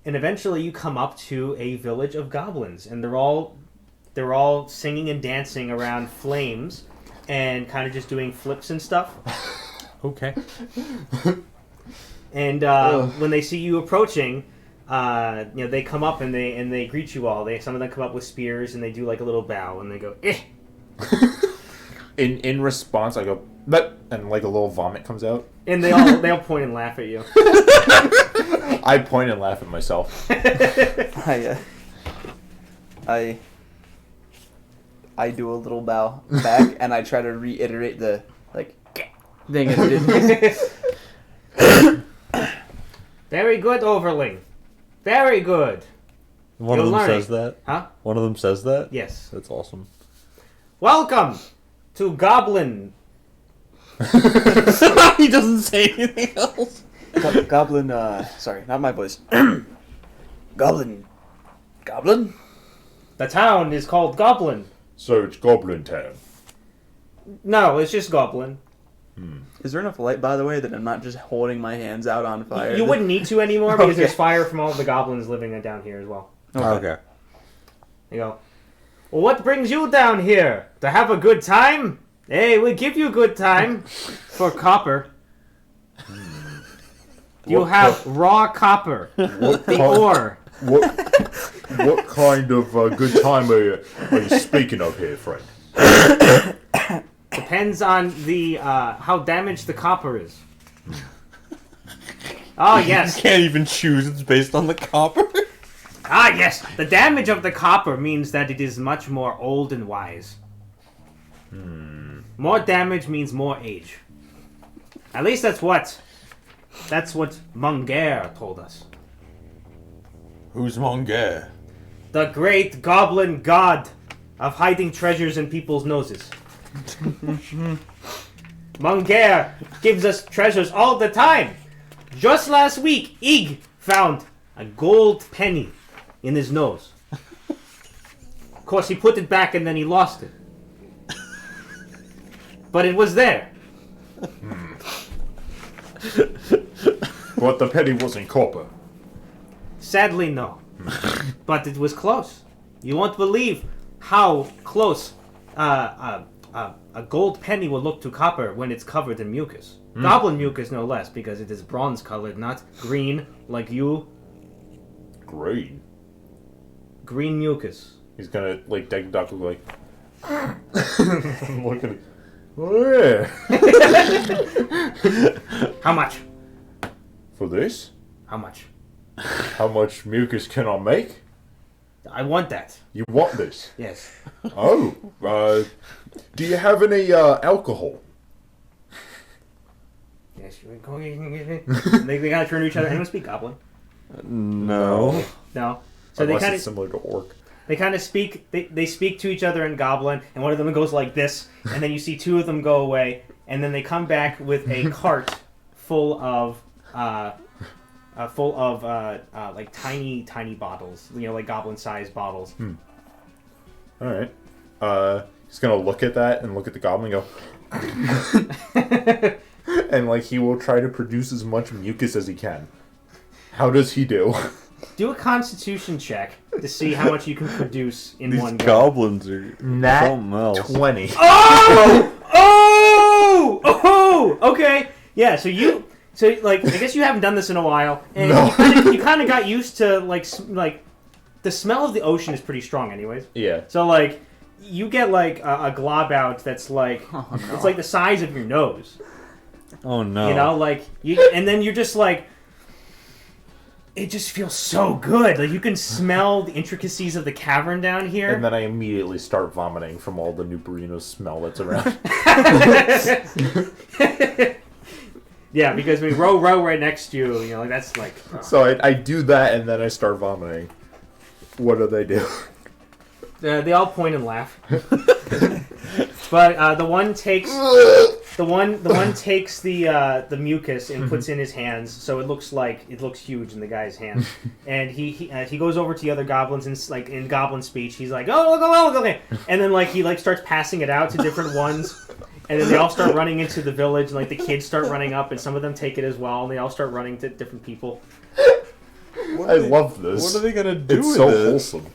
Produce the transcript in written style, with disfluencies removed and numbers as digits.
And eventually you come up to a village of goblins, and they're all singing and dancing around flames and kind of just doing flips and stuff. Okay. And when they see you approaching, they come up and they greet you all. Some of them come up with spears and they do like a little bow and they go, eh. In response, I go, but, and like a little vomit comes out. And they all point and laugh at you. I point and laugh at myself. I do a little bow back and I try to reiterate the thing it did. Very good, Overling. Very good. One of them says that? Huh? One of them says that? Yes. That's awesome. Welcome to Goblin. He doesn't say anything else. Goblin, sorry, not my voice. Goblin. Goblin? The town is called Goblin. So it's Goblin Town. No, it's just Goblin. Is there enough light, by the way, that I'm not just holding my hands out on fire? You wouldn't need to anymore because there's fire from all the goblins living down here as well. Okay. You go, well, what brings you down here? To have a good time? Hey, we give you a good time for copper. You have raw copper. The ore. What kind of good time are you speaking of here, friend? Depends on the how damaged the copper is. Oh, yes. You can't even choose. It's based on the copper. Ah, yes. The damage of the copper means that it is much more old and wise. More damage means more age. At least that's what Munger told us. Who's Monger? The great goblin god of hiding treasures in people's noses. Munger gives us treasures all the time. Just last week, Ig found a gold penny in his nose. Of course, he put it back and then he lost it. But it was there. But the penny wasn't copper. Sadly, no. But it was close. You won't believe how close a gold penny will look to copper when it's covered in mucus. Goblin mucus, no less, because it is bronze-colored, not green like you. Green. Green mucus. He's gonna like dig duck like. Look at it. Oh yeah. How much? For this? How much? How much mucus can I make? I want that. You want this? Yes. Oh, do you have any alcohol? Yes. They kind of turn to each other. Anyone speak Goblin? No. No. So Unless they kind it's of similar to orc. They kind of speak. They speak to each other in Goblin, and one of them goes like this, and then you see two of them go away, and then they come back with a cart full of like tiny bottles, like goblin-sized bottles. All right. He's gonna look at that and look at the goblin and go, and like he will try to produce as much mucus as he can. How does he do? Do a Constitution check to see how much you can produce in These one go. goblins are something else. 20. Oh! Okay. Yeah. So I guess you haven't done this in a while, and No. you kind of got used to like the smell of the ocean is pretty strong, anyways. Yeah. So like you get like a glob out that's like it's like the size of your nose. Oh no. You know, and then you're just like. It just feels so good. Like you can smell the intricacies of the cavern down here. And then I immediately start vomiting from all the Nubarino smell that's around. Yeah, because we row right next to you, that's like... Oh. So I do that and then I start vomiting. What do they do? They all point and laugh. But the one takes the mucus and puts in his hands, so it looks huge in the guy's hand. And he goes over to the other goblins and like in goblin speech, he's like, oh, okay. And then he starts passing it out to different ones. And then they all start running into the village, and the kids start running up, and some of them take it as well, and they all start running to different people. What I are they- love this. What are they gonna do It's with so it? wholesome.